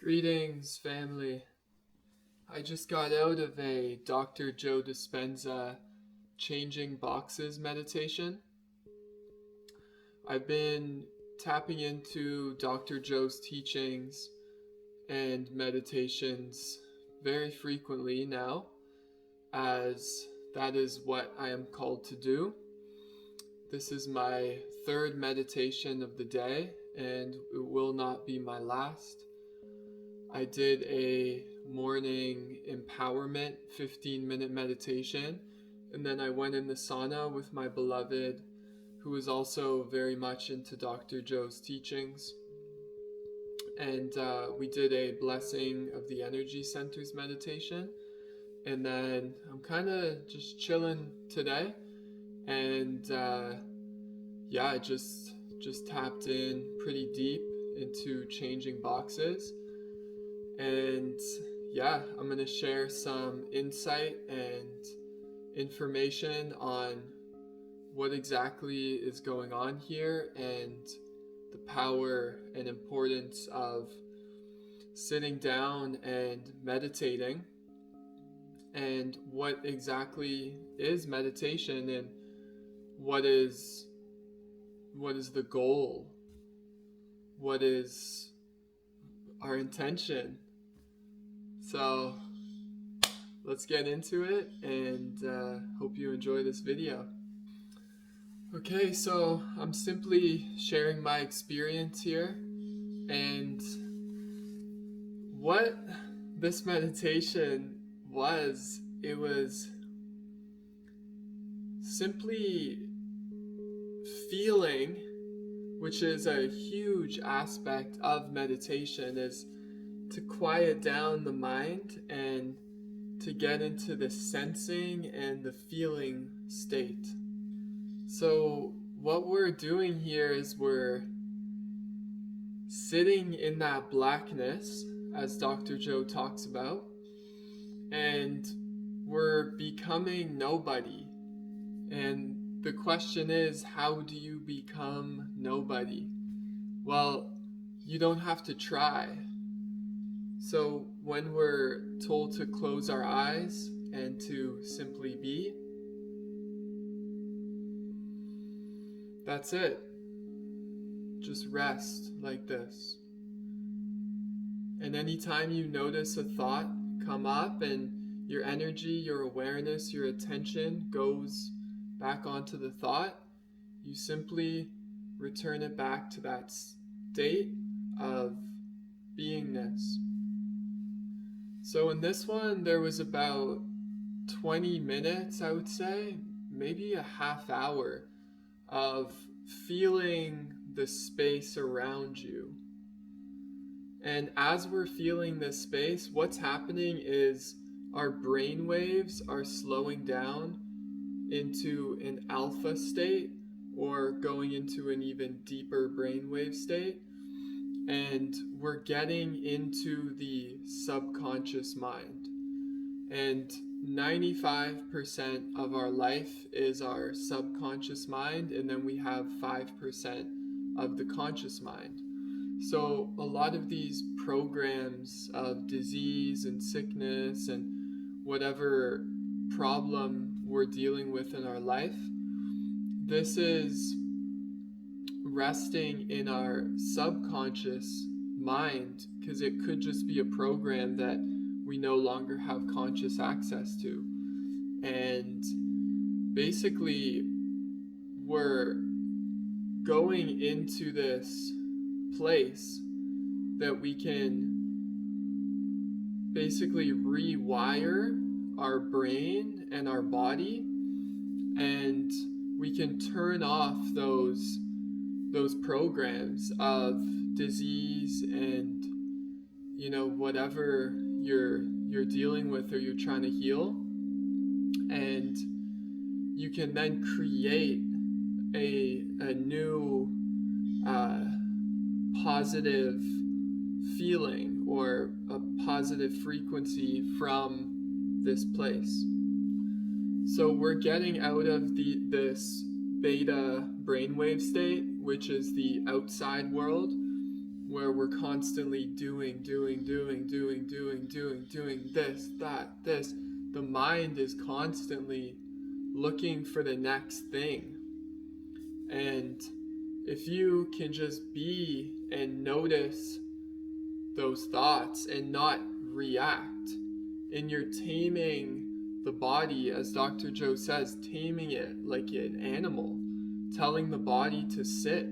Greetings, family. I just got out of a Dr. Joe Dispenza Changing Boxes meditation. I've been tapping into Dr. Joe's teachings and meditations very frequently now, as that is what I am called to do. This is my third meditation of the day, and it will not be my last. I did a morning empowerment 15-minute meditation, and then I went in the sauna with my beloved, who is also very much into Dr. Joe's teachings. And we did a blessing of the energy centers meditation. And then I'm kind of just chilling today. And I just tapped in pretty deep into changing boxes. And I'm going to share some insight and information on what exactly is going on here and the power and importance of sitting down and meditating, and what exactly is meditation, and what is the goal, what is our intention. So let's get into it, and hope you enjoy this video. Okay, so I'm simply sharing my experience here, and what this meditation was, it was simply feeling, which is a huge aspect of meditation, is to quiet down the mind and to get into the sensing and the feeling state. So what we're doing here is we're sitting in that blackness, as Dr. Joe talks about, and we're becoming nobody. And the question is, how do you become nobody? Well, you don't have to try. So when we're told to close our eyes and to simply be, that's it. Just rest like this. And anytime you notice a thought come up and your energy, your awareness, your attention goes back onto the thought, you simply return it back to that state of beingness. So in this one, there was about 20 minutes, I would say, maybe a half hour of feeling the space around you. And as we're feeling this space, what's happening is our brain waves are slowing down into an alpha state, or going into an even deeper brainwave state. And we're getting into the subconscious mind. And 95% of our life is our subconscious mind, and then we have 5% of the conscious mind. So a lot of these programs of disease and sickness and whatever problem we're dealing with in our life, this is resting in our subconscious mind, because it could just be a program that we no longer have conscious access to. And basically, we're going into this place that we can basically rewire our brain and our body, and we can turn off those programs of disease and whatever you're dealing with or you're trying to heal, and you can then create a new positive feeling or a positive frequency from this place. So we're getting out of this beta brainwave state, which is the outside world, where we're constantly doing this, that, this. The mind is constantly looking for the next thing. And if you can just be and notice those thoughts and not react, and you're taming the body, as Dr. Joe says, taming it like an animal, telling the body to sit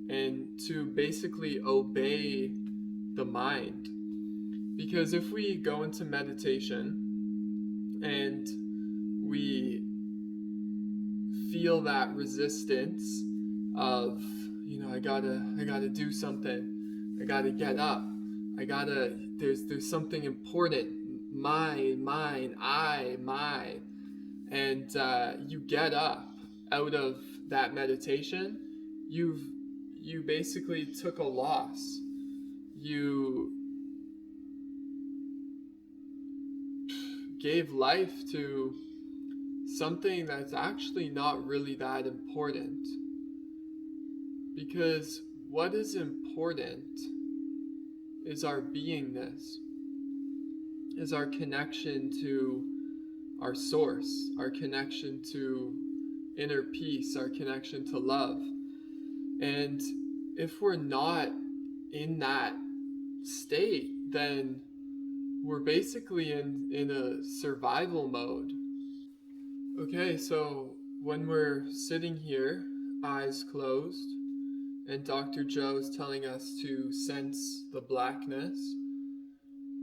and to basically obey the mind. Because if we go into meditation and we feel that resistance of, I gotta do something, I gotta get up, there's something important, mine, I, and you get up out of that meditation, you basically took a loss. You gave life to something that's actually not really that important. Because what is important is our beingness, is our connection to our source, our connection to inner peace, our connection to love. And if we're not in that state, then we're basically in a survival mode. Okay, so when we're sitting here, eyes closed, and Dr. Joe's telling us to sense the blackness,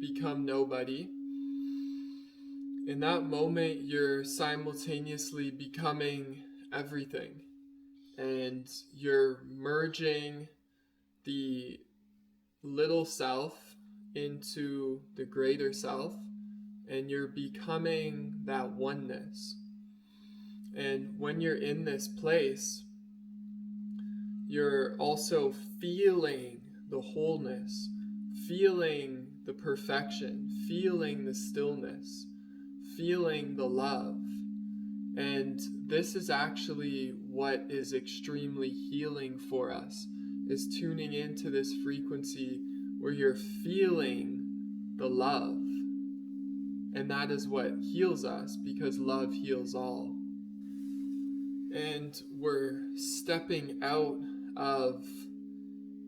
become nobody, in that moment you're simultaneously becoming everything. And you're merging the little self into the greater self, and you're becoming that oneness. And when you're in this place, you're also feeling the wholeness, feeling the perfection, feeling the stillness, feeling the love. And this is actually what is extremely healing for us, is tuning into this frequency where you're feeling the love. And that is what heals us, because love heals all. And we're stepping out of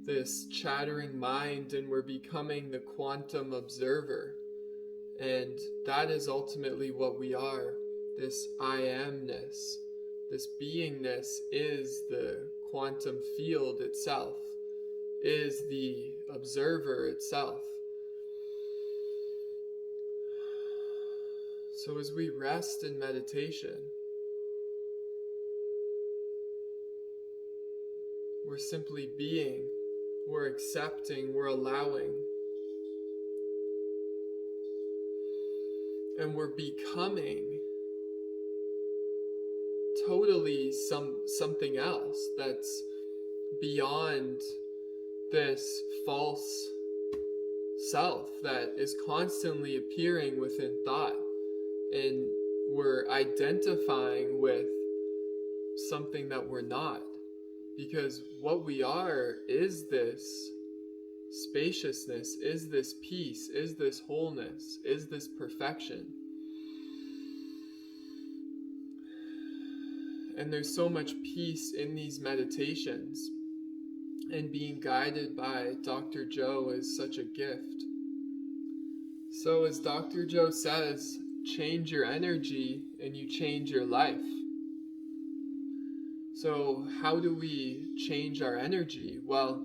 this chattering mind and we're becoming the quantum observer. And that is ultimately what we are. This I amness, this beingness is the quantum field itself, is the observer itself. So as we rest in meditation, we're simply being, we're accepting, we're allowing, and we're becoming totally something else that's beyond this false self that is constantly appearing within thought. And we're identifying with something that we're not, because what we are is this spaciousness, is this peace, is this wholeness, is this perfection. And there's so much peace in these meditations, and being guided by Dr. Joe is such a gift. So as Dr. Joe says, change your energy and you change your life. So how do we change our energy? Well,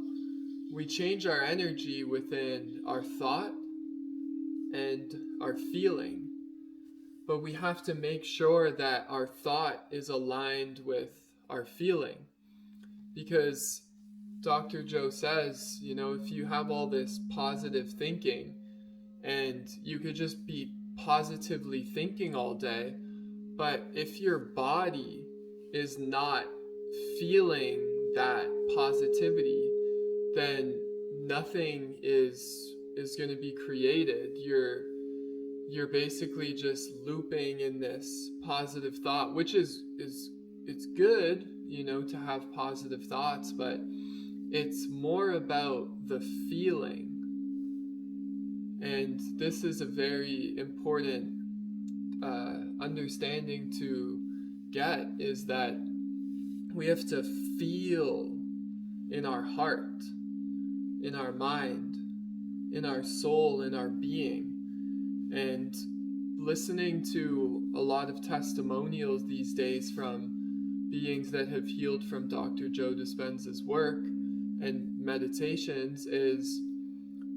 we change our energy within our thought and our feeling. But we have to make sure that our thought is aligned with our feeling. Because Dr. Joe says, if you have all this positive thinking and you could just be positively thinking all day, but if your body is not feeling that positivity, then nothing is going to be created. You're basically just looping in this positive thought, which is it's good, to have positive thoughts, but It's more about the feeling. And this is a very important understanding to get, is that we have to feel in our heart, in our mind, in our soul, in our being. And listening to a lot of testimonials these days from beings that have healed from Dr. Joe Dispenza's work and meditations is,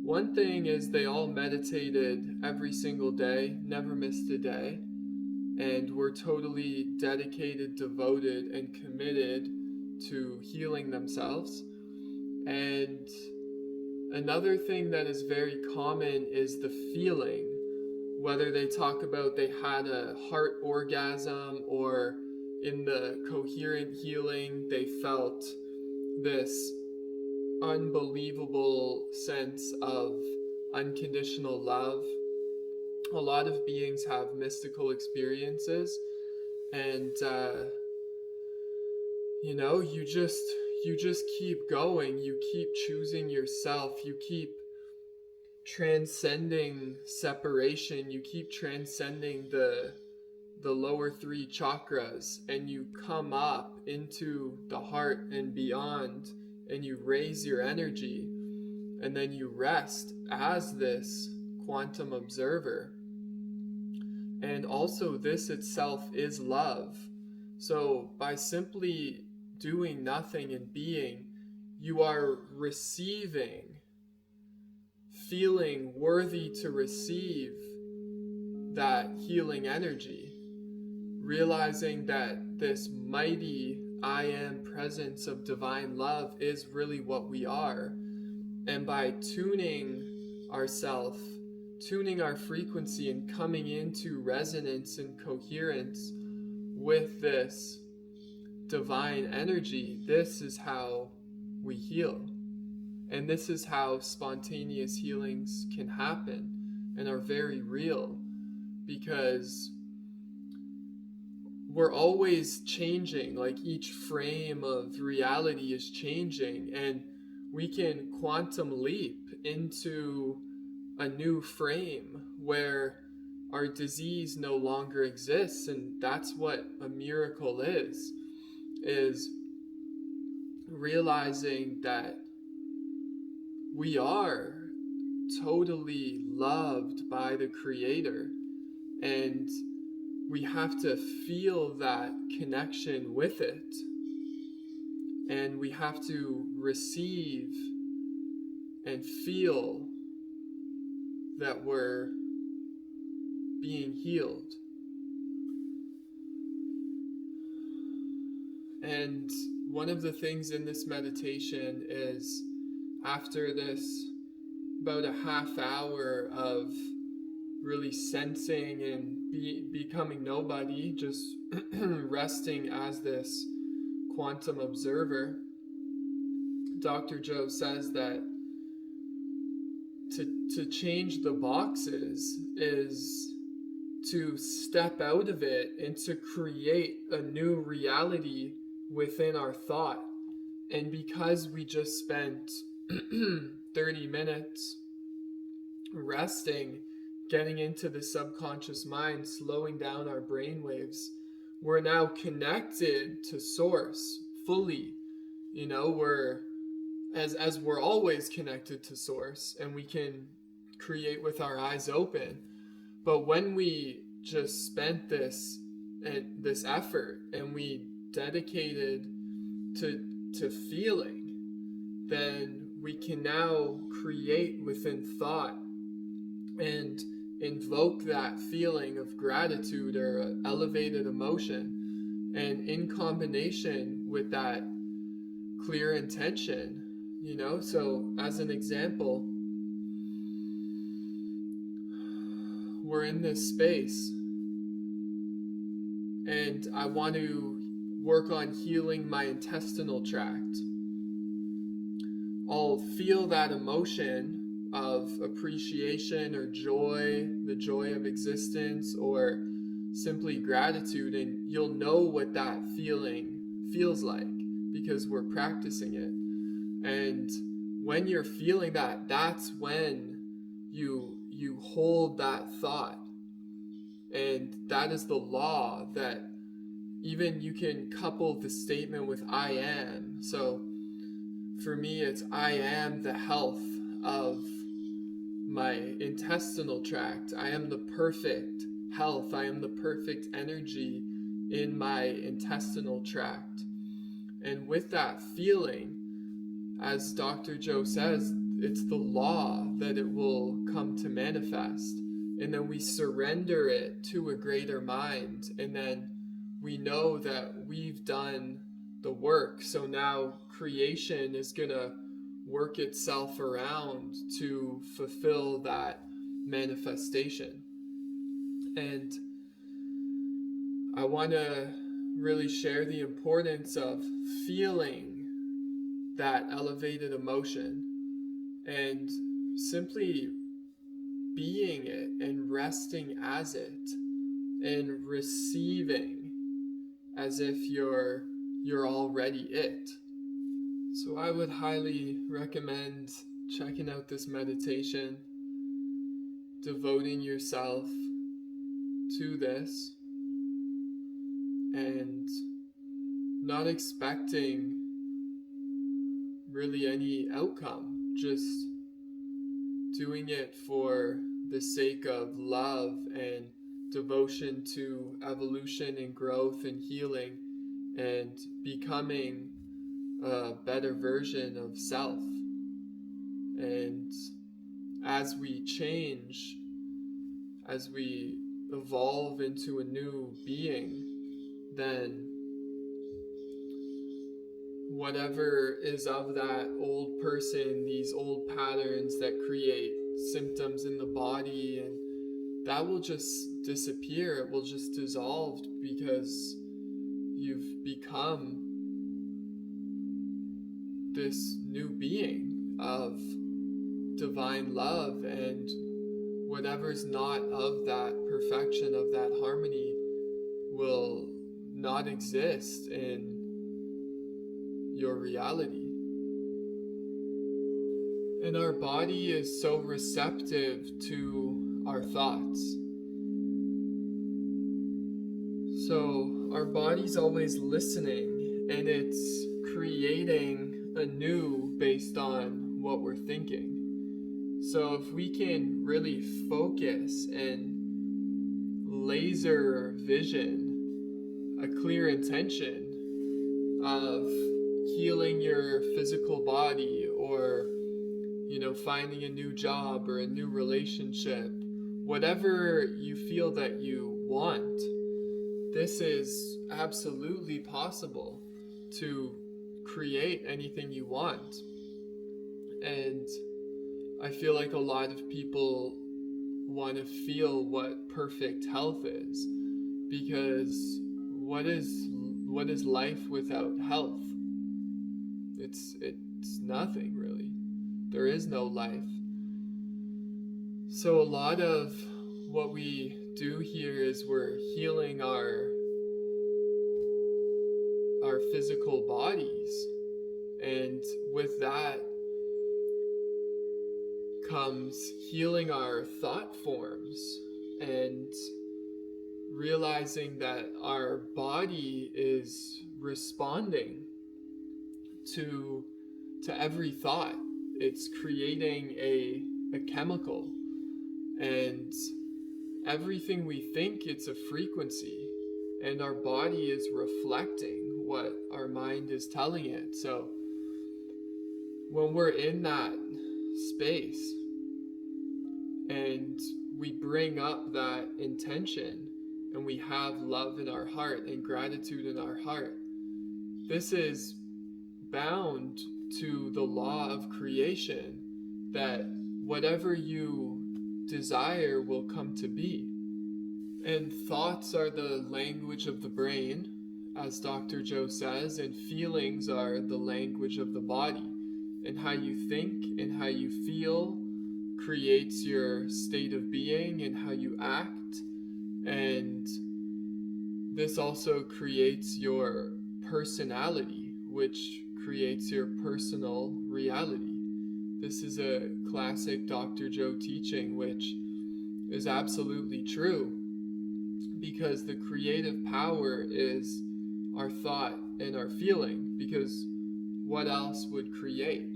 one thing is they all meditated every single day, never missed a day, and were totally dedicated, devoted, and committed to healing themselves. And another thing that is very common is the feeling, whether they talk about they had a heart orgasm, or in the coherent healing they felt this unbelievable sense of unconditional love. A lot of beings have mystical experiences, and you just keep going, you keep choosing yourself, you keep transcending separation, you keep transcending the lower three chakras, and you come up into the heart and beyond, and you raise your energy, and then you rest as this quantum observer. And also, this itself is love. So by simply doing nothing and being, you are receiving, feeling worthy to receive that healing energy, realizing that this mighty I am presence of divine love is really what we are. And by tuning ourselves, tuning our frequency, and coming into resonance and coherence with this divine energy, this is how we heal. And this is how spontaneous healings can happen and are very real, because we're always changing. Like, each frame of reality is changing, and we can quantum leap into a new frame where our disease no longer exists. And that's what a miracle is realizing that we are totally loved by the Creator, and we have to feel that connection with it, and we have to receive and feel that we're being healed. And one of the things in this meditation is, after this about a half hour of really sensing and becoming nobody, just resting as this quantum observer, Dr. Joe says that to change the boxes is to step out of it and to create a new reality within our thought. And because we just spent 30 minutes resting, getting into the subconscious mind, slowing down our brain waves, we're now connected to source fully. We're as we're always connected to source, and we can create with our eyes open. But when we just spent this effort and we dedicated to feeling, then we can now create within thought and invoke that feeling of gratitude or elevated emotion. And in combination with that clear intention, so as an example, we're in this space and I want to work on healing my intestinal tract. I'll feel that emotion of appreciation or joy, the joy of existence, or simply gratitude, and you'll know what that feeling feels like because we're practicing it. And when you're feeling that, that's when you hold that thought. And that is the law that even you can couple the statement with I am. So for me, it's I am the health of my intestinal tract. I am the perfect health. I am the perfect energy in my intestinal tract. And with that feeling, as Dr. Joe says, it's the law that it will come to manifest. And then we surrender it to a greater mind. And then we know that we've done the work. So now creation is going to work itself around to fulfill that manifestation. And I want to really share the importance of feeling that elevated emotion and simply being it and resting as it and receiving as if you're already it. So I would highly recommend checking out this meditation, devoting yourself to this, and not expecting really any outcome, just doing it for the sake of love and devotion to evolution and growth and healing and becoming a better version of self. And as we change, as we evolve into a new being, then whatever is of that old person, these old patterns that create symptoms in the body, and that will just disappear. It will just dissolve because you've become this new being of divine love, and whatever's not of that perfection, of that harmony, will not exist in your reality. And our body is so receptive to our thoughts. So our body's always listening, and it's creating anew based on what we're thinking. So if we can really focus and laser vision a clear intention of healing your physical body, or finding a new job or a new relationship, whatever you feel that you want, this is absolutely possible to create anything you want. And I feel like a lot of people want to feel what perfect health is, because what is life without health? It's nothing really. There is no life. So a lot of what we do here is we're healing our physical bodies, and with that comes healing our thought forms and realizing that our body is responding to every thought. It's creating a chemical, and everything we think, it's a frequency, and our body is reflecting what our mind is telling it. So when we're in that space and we bring up that intention and we have love in our heart and gratitude in our heart, this is bound to the law of creation, that whatever you desire will come to be. And thoughts are the language of the brain, as Dr. Joe says, and feelings are the language of the body. And how you think and how you feel creates your state of being and how you act. And this also creates your personality, which creates your personal reality. This is a classic Dr. Joe teaching, which is absolutely true, because the creative power is our thought and our feeling, because what else would create?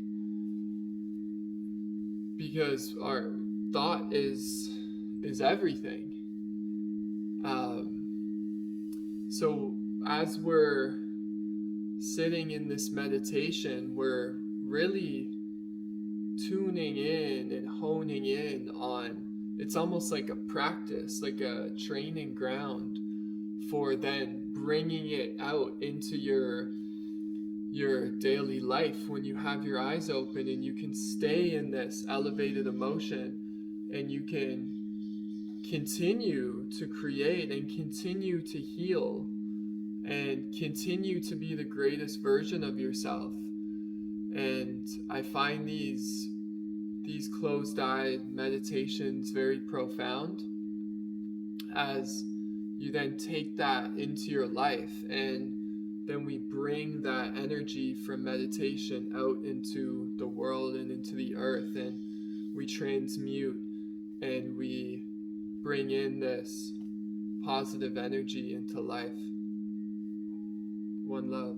Because our thought is everything. So as we're sitting in this meditation, we're really tuning in and honing in on, it's almost like a practice, like a training ground for then bringing it out into your daily life when you have your eyes open and you can stay in this elevated emotion and you can continue to create and continue to heal and continue to be the greatest version of yourself. And I find these closed-eyed meditations very profound, as you then take that into your life, and then we bring that energy from meditation out into the world and into the earth, and we transmute and we bring in this positive energy into life. One love.